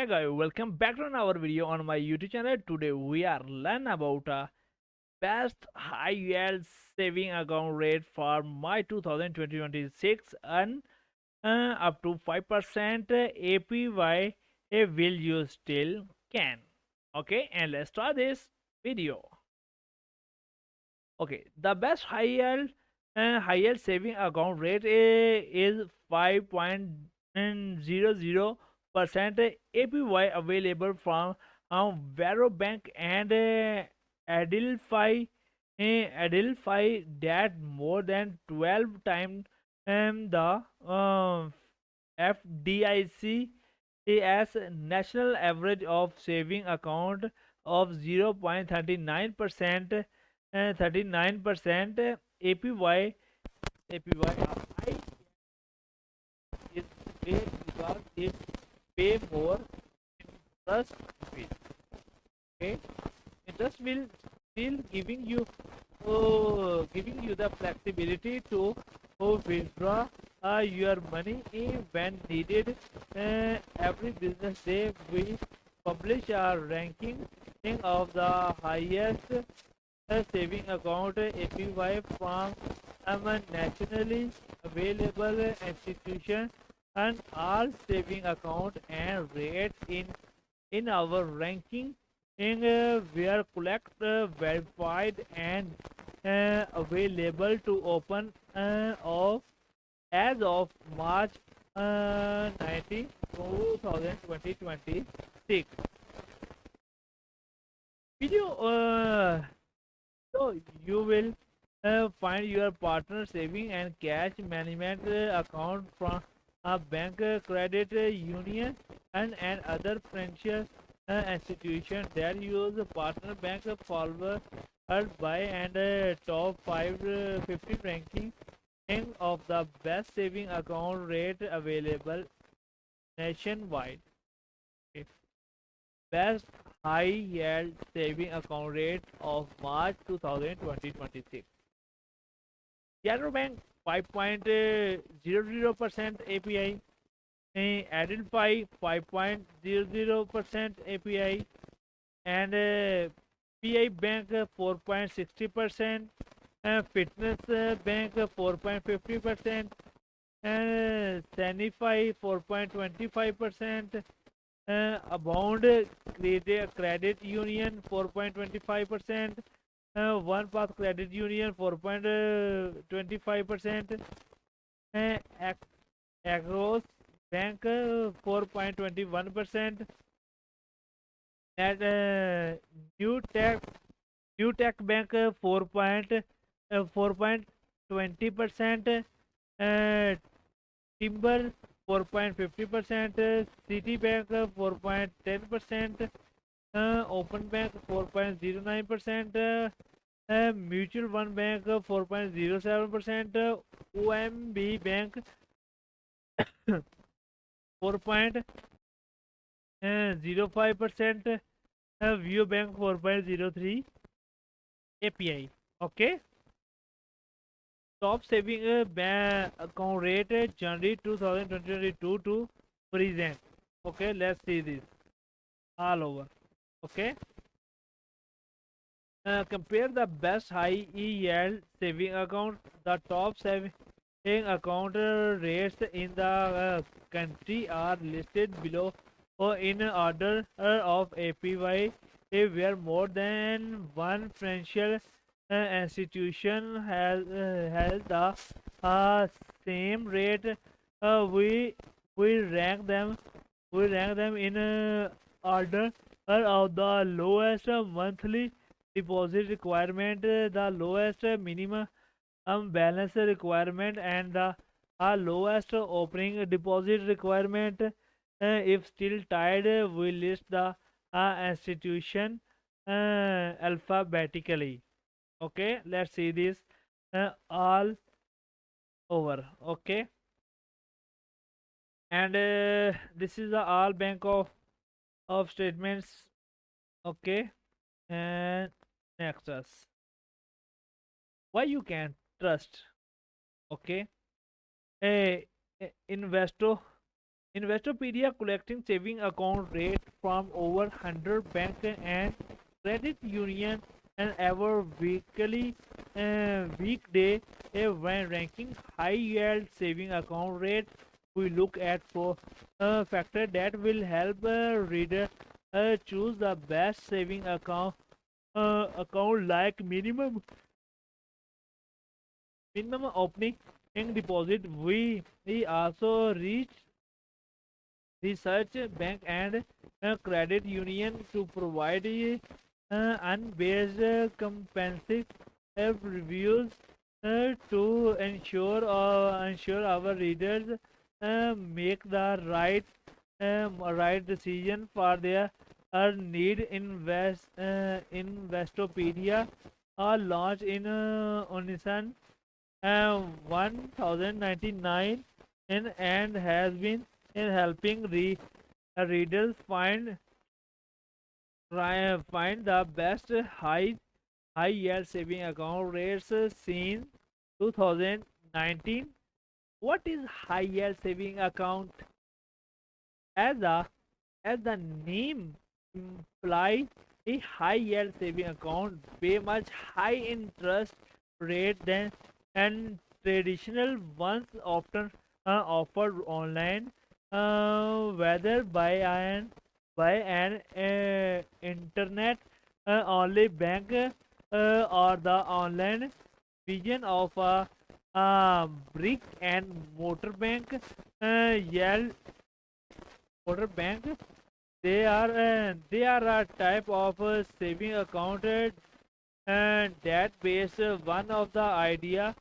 Hey guys, welcome back to another video on my YouTube channel. Today we are learn about best high yield saving account rate for my 2026 and up to 5% APY. Will you still can? Okay, and let's start this video. Okay, the best high yield saving account rate is 5.00% APY available from Varo Bank and Adelphi that more than 12 times the FDIC as national average of saving account of 0.39% 39% APY are high is paid because it pay more interest bill. Okay, interest will still giving you the flexibility to withdraw your money when needed. Every business day we publish a ranking of the highest saving account APY from a nationally available institution, and all saving account and rates in our ranking were collect verified and available to open of as of March 19, 2026. Video so you will find your partner saving and cash management account from a bank, credit union, and other financial institution that use partner bank followed by and top 50 ranking of the best saving account rate available nationwide. Okay. Best high yield saving account rate of March 2026. Yarrow Bank 5.00% API, Adelphi 5.00% API, and PI Bank 4.60%, Fitness Bank 4.50%, Sanify 4.25%, Abound Credit Union 4.25%, One Path Credit Union 4.25%, uh, Agros Bank 4.21%, and New Tech New Tech Bank 4.20%, Timber 4.50%, Citibank 4.10%, Open Bank 4.09%, Mutual One Bank 4.07%, OMB Bank 4.05%, View Bank 4.03 API. Okay, top saving bank account rate January 2022 to present. Okay, let's see this all over. Okay, compare the best high yield saving account. The top saving account rates in the country are listed below or in order of APY, where more than one financial institution has the same rate. We rank them in order of the lowest monthly deposit requirement, the lowest minimum balance requirement, and the lowest opening deposit requirement. If still tied, we list the institution alphabetically. Okay, let's see this all over. Okay, and this is the all bank of statements. Okay, and next us why you can trust. Okay, a investor Investopedia collecting saving account rate from over 100 bank and credit union and ever weekday when ranking high yield saving account rate. We look at for a factor that will help reader choose the best saving account like minimum opening deposit. We also research bank and credit union to provide unbiased comprehensive reviews to ensure our readers make the right decision for their need. Investopedia are launched in Onisan 1099 and has been in helping readers find the best high yield saving account rates seen 2019. What is high yield saving account? As the as the name implies, a high yield saving account pay much high interest rate than and traditional ones often offered online, whether by an internet only bank or the online vision of a brick and mortar bank. Yield mortar bank, they are a type of saving account that base one of the idea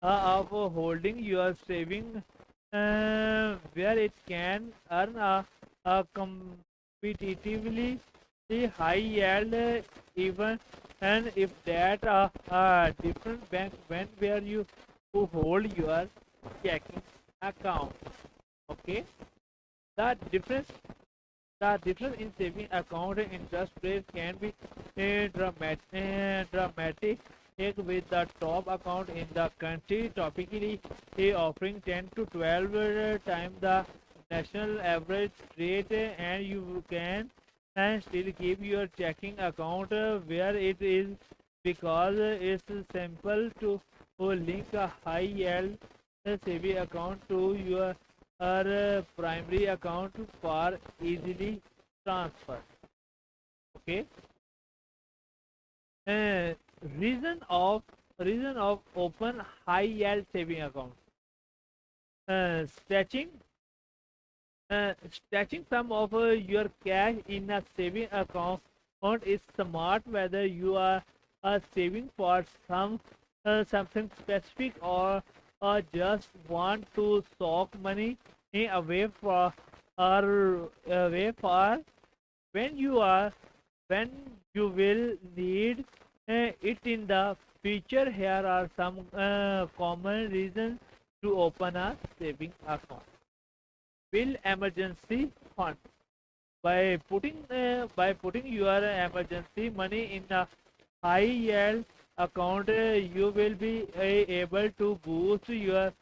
of holding your saving where it can earn a competitively high yield, even and if that different bank when where you who hold your checking account. Okay, the difference the difference in saving account interest rate can be dramatic with the top account in the country typically offering 10 to 12 times the national average rate, and you can and still keep your checking account where it is because it's simple to link a high yield saving account to your primary account for easily transfer. Okay. uh, reason of reason of open high yield saving account. Stretching some of your cash in a saving account is smart, whether you are saving for something specific or just want to soak money away for or away for when you are when you will need it in the future. Here are some common reasons to open a saving account. Build emergency fund. By putting your emergency money in a high yield account, you will be able to boost your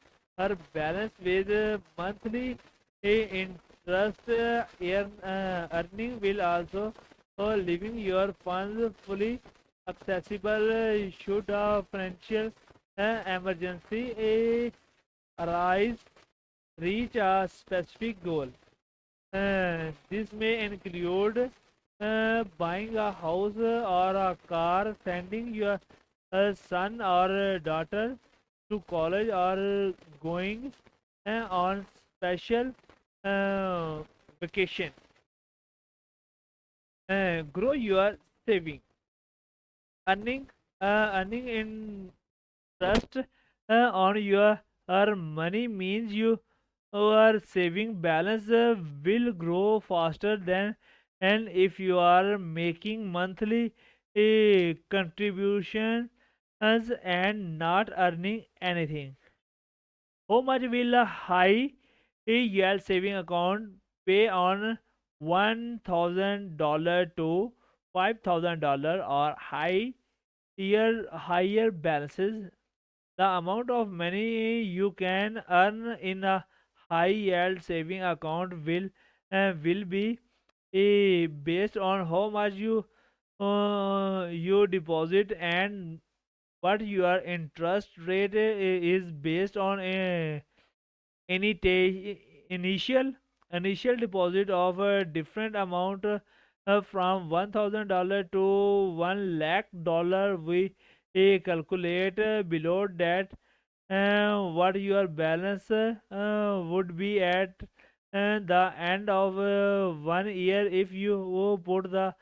balance with monthly interest. Earning will also leaving your funds fully accessible should a financial emergency arise. Reach a specific goal. This may include buying a house or a car, sending your son or daughter to college, or going on special uh, vacation. Grow your saving. Earning interest on your money means your saving balance will grow faster than and if you are making monthly contributions and not earning anything. How much will a high yield saving account pay on $1,000 to $5,000 or higher balances? The amount of money you can earn in a high yield saving account will be based on how much you deposit, and what your interest rate is based on any initial deposit of a different amount, from $1,000 to $1 lakh. We calculate below that what your balance would be at the end of 1 year if you put the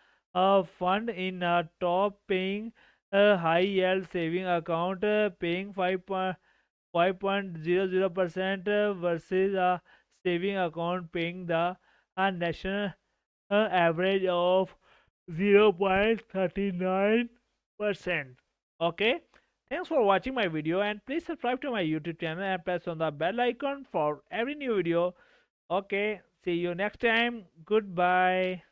fund in a top paying high yield saving account, paying 5.00% versus a saving account paying the national average of 0.39%. Okay, thanks for watching my video, and please subscribe to my YouTube channel and press on the bell icon for every new video. Okay, see you next time. Goodbye.